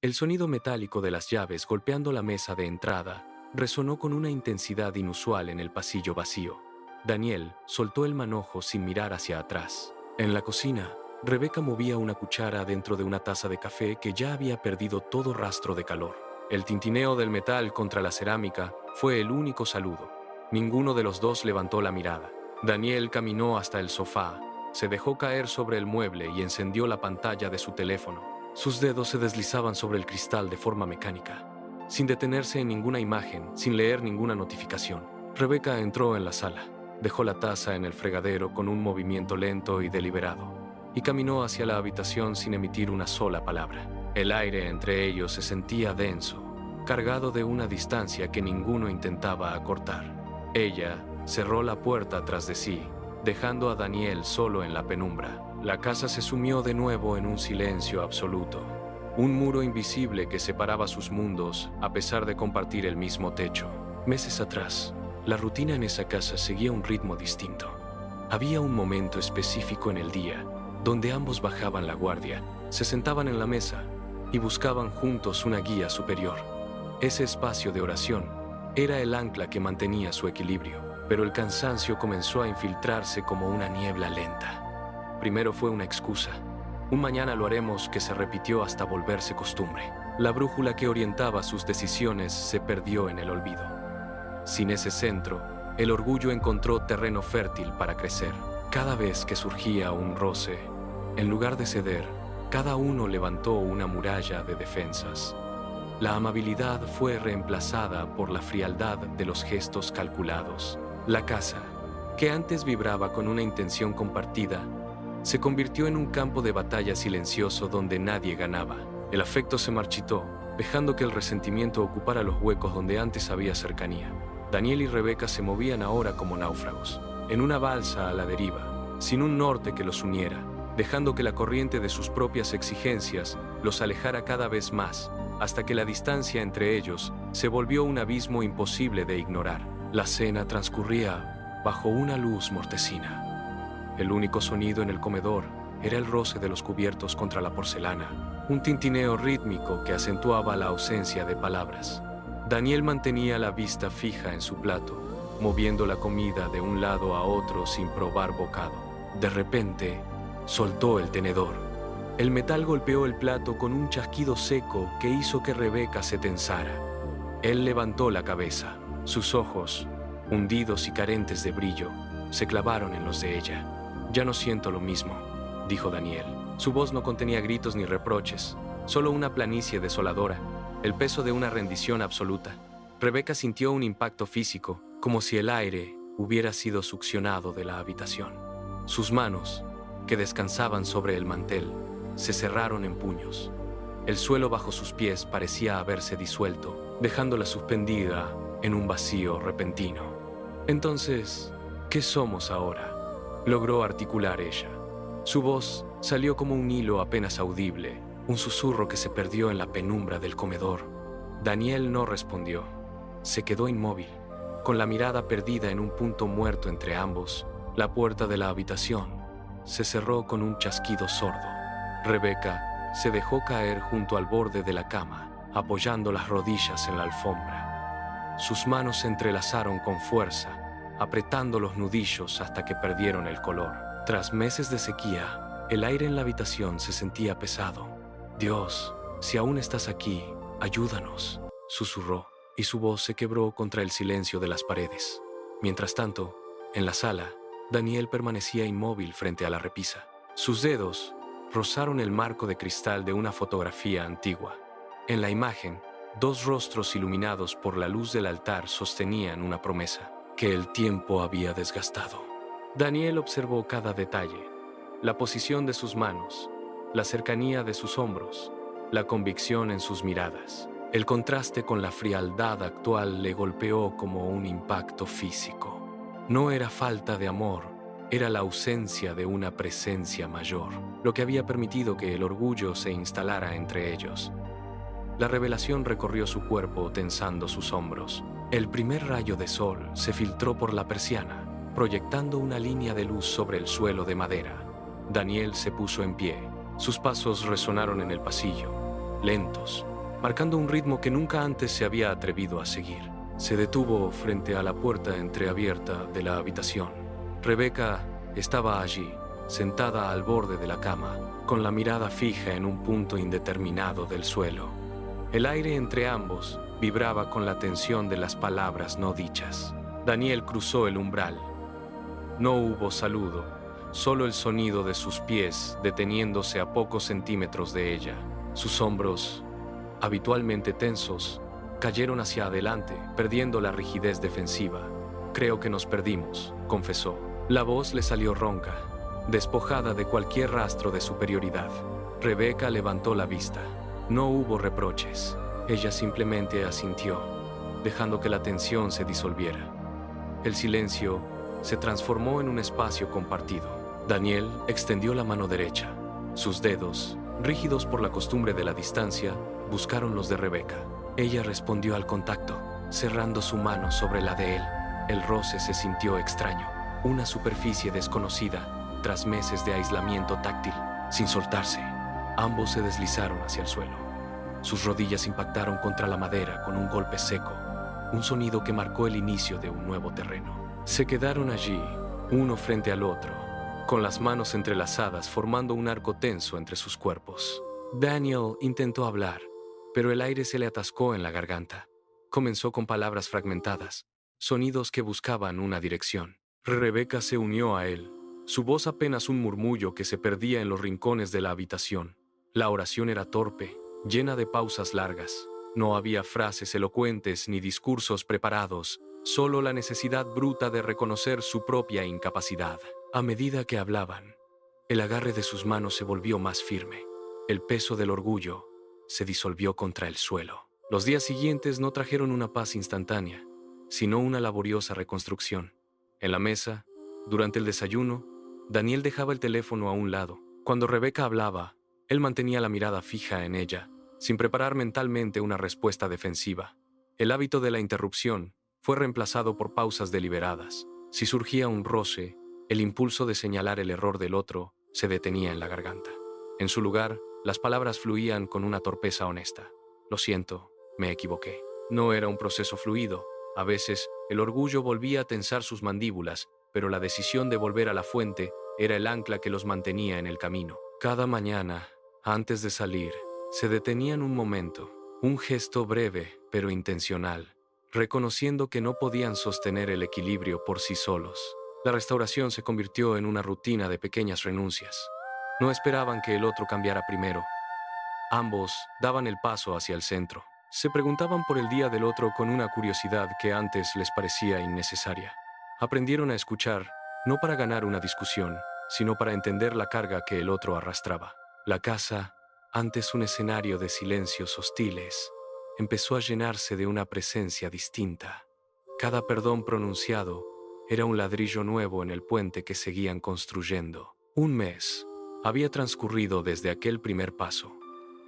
El sonido metálico de las llaves golpeando la mesa de entrada resonó con una intensidad inusual en el pasillo vacío. Daniel soltó el manojo sin mirar hacia atrás. En la cocina, Rebeca movía una cuchara dentro de una taza de café que ya había perdido todo rastro de calor. El tintineo del metal contra la cerámica fue el único saludo. Ninguno de los dos levantó la mirada. Daniel caminó hasta el sofá, se dejó caer sobre el mueble y encendió la pantalla de su teléfono. Sus dedos se deslizaban sobre el cristal de forma mecánica, sin detenerse en ninguna imagen, sin leer ninguna notificación. Rebeca entró en la sala, dejó la taza en el fregadero con un movimiento lento y deliberado, y caminó hacia la habitación sin emitir una sola palabra. El aire entre ellos se sentía denso, cargado de una distancia que ninguno intentaba acortar. Ella cerró la puerta tras de sí, dejando a Daniel solo en la penumbra. La casa se sumió de nuevo en un silencio absoluto. Un muro invisible que separaba sus mundos a pesar de compartir el mismo techo. Meses atrás, la rutina en esa casa seguía un ritmo distinto. Había un momento específico en el día donde ambos bajaban la guardia, se sentaban en la mesa y buscaban juntos una guía superior. Ese espacio de oración era el ancla que mantenía su equilibrio, pero el cansancio comenzó a infiltrarse como una niebla lenta. Primero fue una excusa. Un mañana lo haremos que se repitió hasta volverse costumbre. La brújula que orientaba sus decisiones se perdió en el olvido. Sin ese centro, el orgullo encontró terreno fértil para crecer. Cada vez que surgía un roce, en lugar de ceder, cada uno levantó una muralla de defensas. La amabilidad fue reemplazada por la frialdad de los gestos calculados. La casa, que antes vibraba con una intención compartida, se convirtió en un campo de batalla silencioso donde nadie ganaba. El afecto se marchitó, dejando que el resentimiento ocupara los huecos donde antes había cercanía. Daniel y Rebeca se movían ahora como náufragos, en una balsa a la deriva, sin un norte que los uniera, dejando que la corriente de sus propias exigencias los alejara cada vez más, hasta que la distancia entre ellos se volvió un abismo imposible de ignorar. La cena transcurría bajo una luz mortecina. El único sonido en el comedor era el roce de los cubiertos contra la porcelana, un tintineo rítmico que acentuaba la ausencia de palabras. Daniel mantenía la vista fija en su plato, moviendo la comida de un lado a otro sin probar bocado. De repente, soltó el tenedor. El metal golpeó el plato con un chasquido seco que hizo que Rebeca se tensara. Él levantó la cabeza. Sus ojos, hundidos y carentes de brillo, se clavaron en los de ella. «Ya no siento lo mismo», dijo Daniel. Su voz no contenía gritos ni reproches, solo una planicie desoladora, el peso de una rendición absoluta. Rebeca sintió un impacto físico, como si el aire hubiera sido succionado de la habitación. Sus manos, que descansaban sobre el mantel, se cerraron en puños. El suelo bajo sus pies parecía haberse disuelto, dejándola suspendida en un vacío repentino. «Entonces, ¿qué somos ahora?», logró articular ella. Su voz salió como un hilo apenas audible, un susurro que se perdió en la penumbra del comedor. Daniel no respondió. Se quedó inmóvil, con la mirada perdida en un punto muerto entre ambos. La puerta de la habitación se cerró con un chasquido sordo. Rebeca se dejó caer junto al borde de la cama, apoyando las rodillas en la alfombra. Sus manos se entrelazaron con fuerza, apretando los nudillos hasta que perdieron el color. Tras meses de sequía, el aire en la habitación se sentía pesado. «Dios, si aún estás aquí, ayúdanos», susurró, y su voz se quebró contra el silencio de las paredes. Mientras tanto, en la sala, Daniel permanecía inmóvil frente a la repisa. Sus dedos rozaron el marco de cristal de una fotografía antigua. En la imagen, dos rostros iluminados por la luz del altar sostenían una promesa que el tiempo había desgastado. Daniel observó cada detalle: la posición de sus manos, la cercanía de sus hombros, la convicción en sus miradas. El contraste con la frialdad actual le golpeó como un impacto físico. No era falta de amor, era la ausencia de una presencia mayor, lo que había permitido que el orgullo se instalara entre ellos. La revelación recorrió su cuerpo tensando sus hombros. El primer rayo de sol se filtró por la persiana, proyectando una línea de luz sobre el suelo de madera. Daniel se puso en pie. Sus pasos resonaron en el pasillo, lentos, marcando un ritmo que nunca antes se había atrevido a seguir. Se detuvo frente a la puerta entreabierta de la habitación. Rebecca estaba allí, sentada al borde de la cama, con la mirada fija en un punto indeterminado del suelo. El aire entre ambos vibraba con la tensión de las palabras no dichas. Daniel cruzó el umbral. No hubo saludo, solo el sonido de sus pies deteniéndose a pocos centímetros de ella. Sus hombros, habitualmente tensos, cayeron hacia adelante, perdiendo la rigidez defensiva. «Creo que nos perdimos», confesó. La voz le salió ronca, despojada de cualquier rastro de superioridad. Rebecca levantó la vista. No hubo reproches. Ella simplemente asintió, dejando que la tensión se disolviera. El silencio se transformó en un espacio compartido. Daniel extendió la mano derecha. Sus dedos, rígidos por la costumbre de la distancia, buscaron los de Rebecca. Ella respondió al contacto, cerrando su mano sobre la de él. El roce se sintió extraño, una superficie desconocida, tras meses de aislamiento táctil, sin soltarse. Ambos se deslizaron hacia el suelo. Sus rodillas impactaron contra la madera con un golpe seco, un sonido que marcó el inicio de un nuevo terreno. Se quedaron allí, uno frente al otro, con las manos entrelazadas formando un arco tenso entre sus cuerpos. Daniel intentó hablar, pero el aire se le atascó en la garganta. Comenzó con palabras fragmentadas, sonidos que buscaban una dirección. Rebecca se unió a él, su voz apenas un murmullo que se perdía en los rincones de la habitación. La oración era torpe, llena de pausas largas. No había frases elocuentes ni discursos preparados, solo la necesidad bruta de reconocer su propia incapacidad. A medida que hablaban, el agarre de sus manos se volvió más firme. El peso del orgullo se disolvió contra el suelo. Los días siguientes no trajeron una paz instantánea, sino una laboriosa reconstrucción. En la mesa, durante el desayuno, Daniel dejaba el teléfono a un lado. Cuando Rebecca hablaba, él mantenía la mirada fija en ella, sin preparar mentalmente una respuesta defensiva. El hábito de la interrupción fue reemplazado por pausas deliberadas. Si surgía un roce, el impulso de señalar el error del otro se detenía en la garganta. En su lugar, las palabras fluían con una torpeza honesta. «Lo siento, me equivoqué». No era un proceso fluido. A veces, el orgullo volvía a tensar sus mandíbulas, pero la decisión de volver a la fuente era el ancla que los mantenía en el camino. Cada mañana, antes de salir, se detenían un momento, un gesto breve pero intencional, reconociendo que no podían sostener el equilibrio por sí solos. La restauración se convirtió en una rutina de pequeñas renuncias. No esperaban que el otro cambiara primero. Ambos daban el paso hacia el centro. Se preguntaban por el día del otro con una curiosidad que antes les parecía innecesaria. Aprendieron a escuchar, no para ganar una discusión, sino para entender la carga que el otro arrastraba. La casa, antes un escenario de silencios hostiles, empezó a llenarse de una presencia distinta. Cada perdón pronunciado era un ladrillo nuevo en el puente que seguían construyendo. Un mes había transcurrido desde aquel primer paso.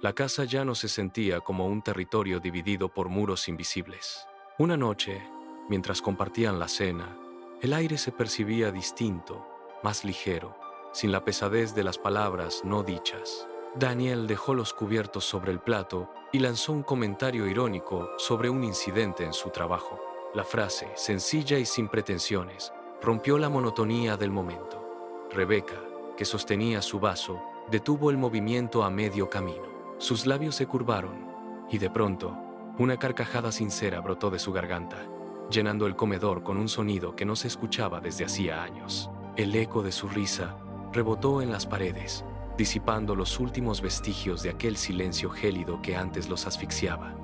La casa ya no se sentía como un territorio dividido por muros invisibles. Una noche, mientras compartían la cena, el aire se percibía distinto, más ligero, sin la pesadez de las palabras no dichas. Daniel dejó los cubiertos sobre el plato y lanzó un comentario irónico sobre un incidente en su trabajo. La frase, sencilla y sin pretensiones, rompió la monotonía del momento. Rebecca, que sostenía su vaso, detuvo el movimiento a medio camino. Sus labios se curvaron, y de pronto, una carcajada sincera brotó de su garganta, llenando el comedor con un sonido que no se escuchaba desde hacía años. El eco de su risa rebotó en las paredes, disipando los últimos vestigios de aquel silencio gélido que antes los asfixiaba.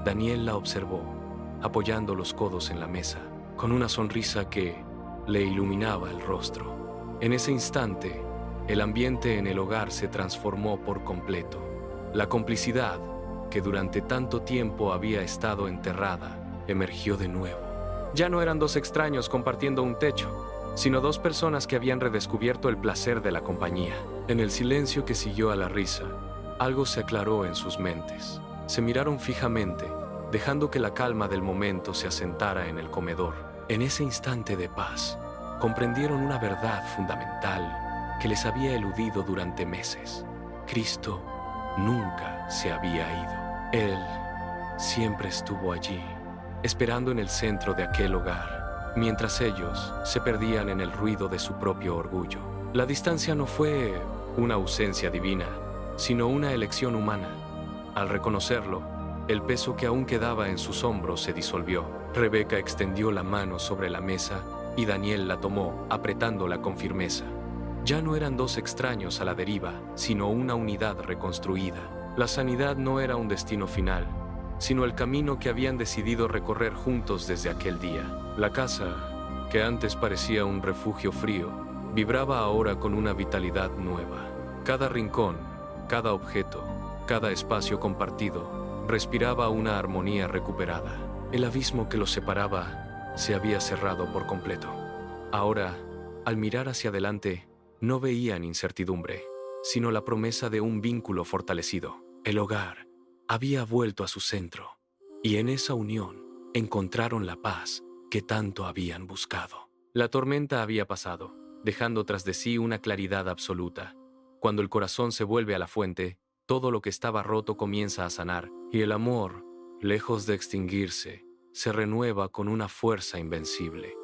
Daniel la observó, apoyando los codos en la mesa, con una sonrisa que le iluminaba el rostro. En ese instante, el ambiente en el hogar se transformó por completo. La complicidad, que durante tanto tiempo había estado enterrada, emergió de nuevo. Ya no eran dos extraños compartiendo un techo, sino dos personas que habían redescubierto el placer de la compañía. En el silencio que siguió a la risa, algo se aclaró en sus mentes. Se miraron fijamente, dejando que la calma del momento se asentara en el comedor. En ese instante de paz, comprendieron una verdad fundamental que les había eludido durante meses. Cristo nunca se había ido. Él siempre estuvo allí, esperando en el centro de aquel hogar, mientras ellos se perdían en el ruido de su propio orgullo. La distancia no fue una ausencia divina, sino una elección humana. Al reconocerlo, el peso que aún quedaba en sus hombros se disolvió. Rebeca extendió la mano sobre la mesa y Daniel la tomó, apretándola con firmeza. Ya no eran dos extraños a la deriva, sino una unidad reconstruida. La sanidad no era un destino final, sino el camino que habían decidido recorrer juntos desde aquel día. La casa, que antes parecía un refugio frío, vibraba ahora con una vitalidad nueva. Cada rincón, cada objeto, cada espacio compartido, respiraba una armonía recuperada. El abismo que los separaba se había cerrado por completo. Ahora, al mirar hacia adelante, no veían incertidumbre, sino la promesa de un vínculo fortalecido. El hogar había vuelto a su centro, y en esa unión encontraron la paz que tanto habían buscado. La tormenta había pasado, dejando tras de sí una claridad absoluta. Cuando el corazón se vuelve a la fuente, todo lo que estaba roto comienza a sanar, y el amor, lejos de extinguirse, se renueva con una fuerza invencible.